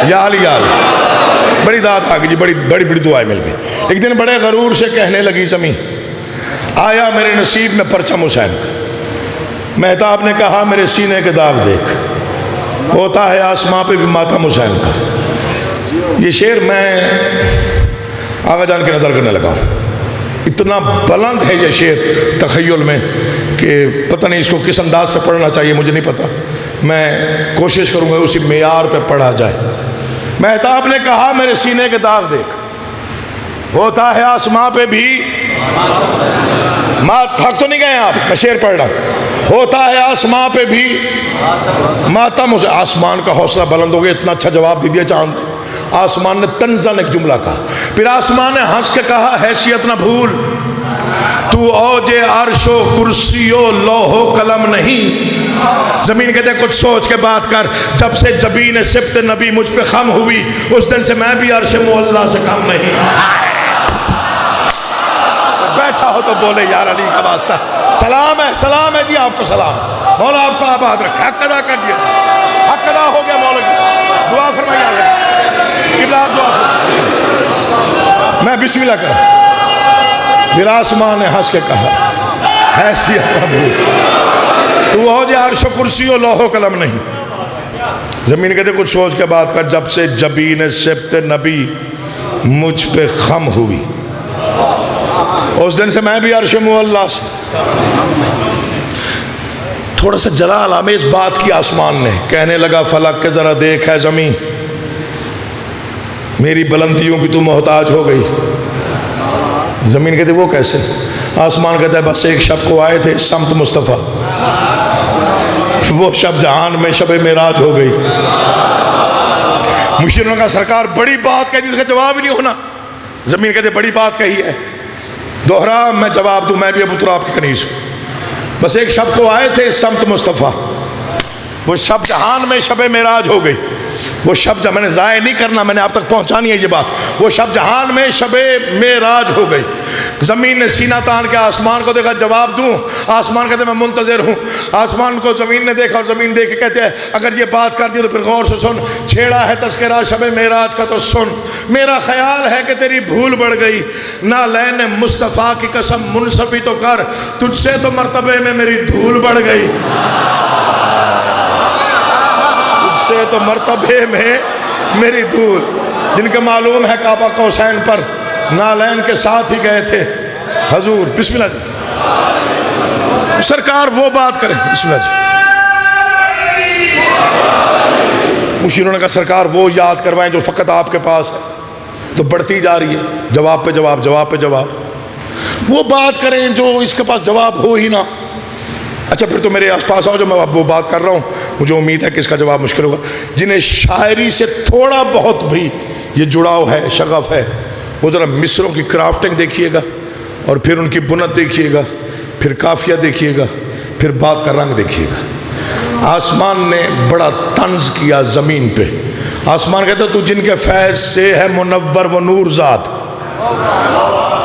یا علی یا علی۔ بڑی داد آ گئی جی، بڑی دعائیں مل گئی۔ ایک دن بڑے غرور سے کہنے لگی زمین، آیا میرے نصیب میں پرچم حسین کا۔ مہتاب نے کہا میرے سینے کے داغ دیکھ، ہوتا ہے آسماں پہ بھی ماتم حسین کا۔ یہ شعر میں آغا جان کی نظر کرنے لگا ہوں، اتنا بلند ہے یہ شعر تخیل میں کہ پتہ نہیں اس کو کس انداز سے پڑھنا چاہیے، مجھے نہیں پتہ، میں کوشش کروں گا اسی معیار پہ پڑھا جائے۔ مہتاب نے کہا میرے سینے کے داغ دیکھ، ہوتا ہے آسماں پہ بھی تھک تو نہیں گئے آپ، میں شعر پڑھ رہا ہوں، ہوتا ہے آسماں پہ بھی ماتم حسین۔ آسمان کا حوصلہ بلند ہو گیا، اتنا اچھا جواب دے دیا چاند۔ آسمان نے تنزن ایک جملہ کہا، پھر آسمان نے ہنس کے کہا حیثیت نہ بھول، تو اوج عرش و کرسی و لوح و قلم نہیں۔ زمین کہتے ہیں کچھ سوچ کے بات کر، جب سے جبین سبت نبی مجھ پہ خم ہوئی، اس دن سے میں بھی عرش معلیٰ سے کم نہیں۔ بیٹھا ہو تو بولے یار علی کا واسطہ، سلام ہے جی آپ کو سلام، مولا آپ کو آباد رکھے، حق ادا کر دیا، حق ادا ہو گیا مولا کی، دعا فرمائیے آگے قبلہ آپ دعا فرمائیے، میں بسم اللہ کروں۔ پھر آسمان نے ہنس کے کہا حیثیت نہ بھول، تو وہ جو عرش و کرسی و لوح و قلم نہیں۔ زمین کہتے کچھ سوچ کے بات کر، جب سے جبین سبت نبی مجھ پہ خم ہوئی، اس دن سے میں بھی عرش معلیٰ سے۔ تھوڑا سا جلال آمیز بات کی آسمان نے، کہنے لگا فلک کے ذرا دیکھ ہے زمین، میری بلندیوں کی تو محتاج ہو گئی۔ زمین کہتے وہ کیسے؟ آسمان کہتا ہے بس ایک شب کو آئے تھے سمت مصطفیٰ، وہ شب جہان میں شب معراج ہو گئی۔ مشیروں کا سرکار بڑی بات کہی جس کا جواب ہی نہیں ہونا۔ زمین کہتے بڑی بات کہی ہے، دوہرا میں جواب دوں، میں بھی ابو تراب کی کنیز ہوں۔ بس ایک شب کو آئے تھے سمت مصطفیٰ، وہ شب جہان میں شب معراج ہو گئی۔ وہ شب جب میں نے ضائع نہیں کرنا، میں نے آپ تک پہنچانی ہے یہ بات، وہ شب جہان میں شب معراج ہو گئی۔ زمین نے سینہ تان کے آسمان کو دیکھا، جواب دوں؟ آسمان کہتے میں منتظر ہوں۔ آسمان کو زمین نے دیکھا اور زمین دیکھ کے کہتے ہیں اگر یہ بات کر دی تو پھر غور سے سن، چھیڑا ہے تذکرہ شب معراج کا تو سن، میرا خیال ہے کہ تیری بھول بڑھ گئی، نالین مصطفیٰ کی قسم منصفی تو کر، تجھ سے تو مرتبے میں میری دھول بڑھ گئی، سے تو مرتبے میں میری دھول۔ جن کے معلوم ہے کعبہ قوسین پر نالین کے ساتھ ہی گئے تھے حضور۔ بسم اللہ جی، سرکار وہ بات کریں، بسم اللہ جی۔ مشیروں نے کہا سرکار وہ یاد کروائیں جو فقط آپ کے پاس ہے، تو بڑھتی جا رہی ہے، جواب پہ جواب، جواب پہ جواب۔ وہ بات کریں جو اس کے پاس جواب ہو ہی نہ۔ اچھا پھر تو میرے آس پاس آؤ جو میں وہ بات کر رہا ہوں، مجھے امید ہے کہ اس کا جواب مشکل ہوگا۔ جنہیں شاعری سے تھوڑا بہت بھی یہ جڑاؤ ہے، شغف ہے، وہ ذرا مصروں کی کرافٹنگ دیکھیے گا، اور پھر ان کی بنت دیکھیے گا، پھر قافیہ دیکھیے گا، پھر بات کا رنگ دیکھیے گا۔ آسمان نے بڑا طنز کیا زمین پہ۔ آسمان کہتا تو جن کے فیض سے ہے منور و نور ذات،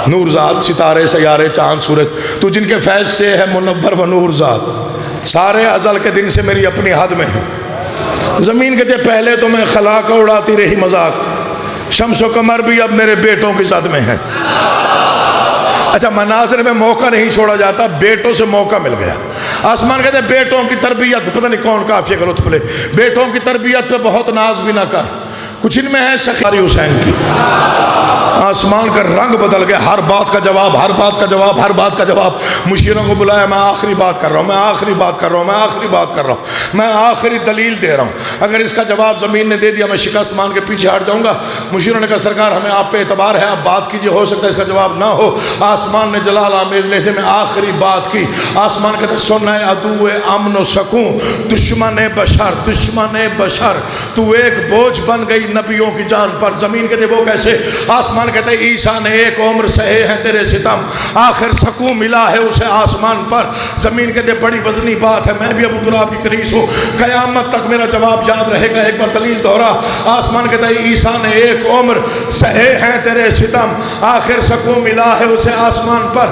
نور ذات ستارے سیارے چاند سورج، تو جن کے فیض سے ہے منور و نور ذات، سارے ازل کے دن سے میری اپنی حد میں ہے۔ زمین کہتے پہلے تو میں خلا کو اڑاتی رہی مذاق، شمس و قمر بھی اب میرے بیٹوں کی زد میں ہیں۔ اچھا مناظر میں موقع نہیں چھوڑا جاتا، بیٹوں سے موقع مل گیا۔ آسمان کہتے بیٹوں کی تربیت، پتہ نہیں کون قافیہ کا لطف لے، بیٹوں کی تربیت پہ بہت ناز بھی نہ کر، کچھ ان میں ہے سخاری حسین کی۔ آسمان کا رنگ بدل گیا، ہر بات کا جواب، ہر بات کا جواب، ہر بات کا جواب۔ مشیروں کو بلایا، میں آخری بات کر رہا ہوں، میں آخری بات کر رہا ہوں، میں آخری بات کر رہا ہوں، میں آخری دلیل دے رہا ہوں، اگر اس کا جواب زمین نے دے دیا میں شکست مان کے پیچھے ہٹ جاؤں گا۔ مشیروں نے کہا سرکار ہمیں آپ پہ اعتبار ہے، آپ بات کیجئے، ہو سکتا ہے اس کا جواب نہ ہو۔ آسمان نے جلال آمیز لہجے میں آخری بات کی۔ آسمان کہتا سن اے عدو امن و سکون، دشمن بشر، دشمن بشر، تو ایک بوجھ بن گئی نبیوں کی جان پر۔ زمین کہتے وہ کیسے؟ آسمان کہتے عیسیٰ نے ایک عمر سہے ہیں تیرے ستم، آخر سکون ملا ہے اسے آسمان پر۔ زمین کہتے بڑی وزنی بات ہے، میں بھی ابو تراب کی کنیز ہوں، ہوں، قیامت تک میرا جواب یاد رہے گا۔ ایک بار دلیل دہرا، آسمان کہتا ہے عیسیٰ نے ایک عمر سہے ہیں تیرے ستم، آخر سکون ملا ہے اسے آسمان پر۔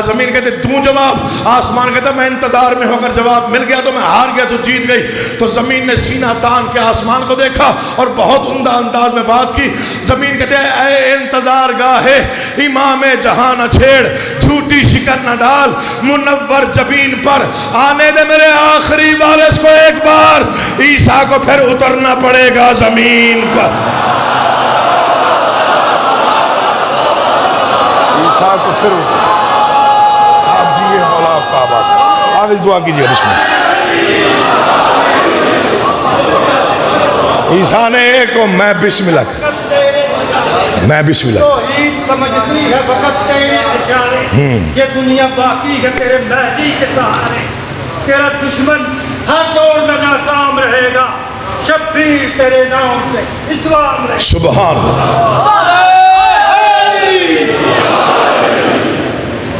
زمین کہتے دوں جواب، آسمان کہتا میں انتظار میں ہو کر جواب مل گیا تو میں ہار گیا تو جیت گئی۔ تو زمین نے سینہ تان کے آسمان کو دیکھا اور بہت عمدہ انداز میں بات کی۔ زمین کہتے ہیں اے انتظار گاہے امام جہاں نہ چھیڑ، جھوٹی شکر نہ ڈال منور جبین پر، آنے دے میرے آخری وارث کو ایک بار، عیسیٰ کو پھر اترنا پڑے گا زمین پر۔ عیسیٰ کو پھر آپ دیئے مولا آپ کا آباد۔ آگے دعا کیجئے بسم اللہ۔ عیسیٰ نے ایک کو میں بسم اللہ، میں بسم اللہ۔ توحید سمجھتی ہے فقط تیرے اشارے، یہ دنیا باقی ہے تیرے مہدی کے سہارے، تیرا دشمن ہر دور میں ناکام رہے گا، شبیر تیرے نام سے اسلام رہے گا۔ سبحان اللہ۔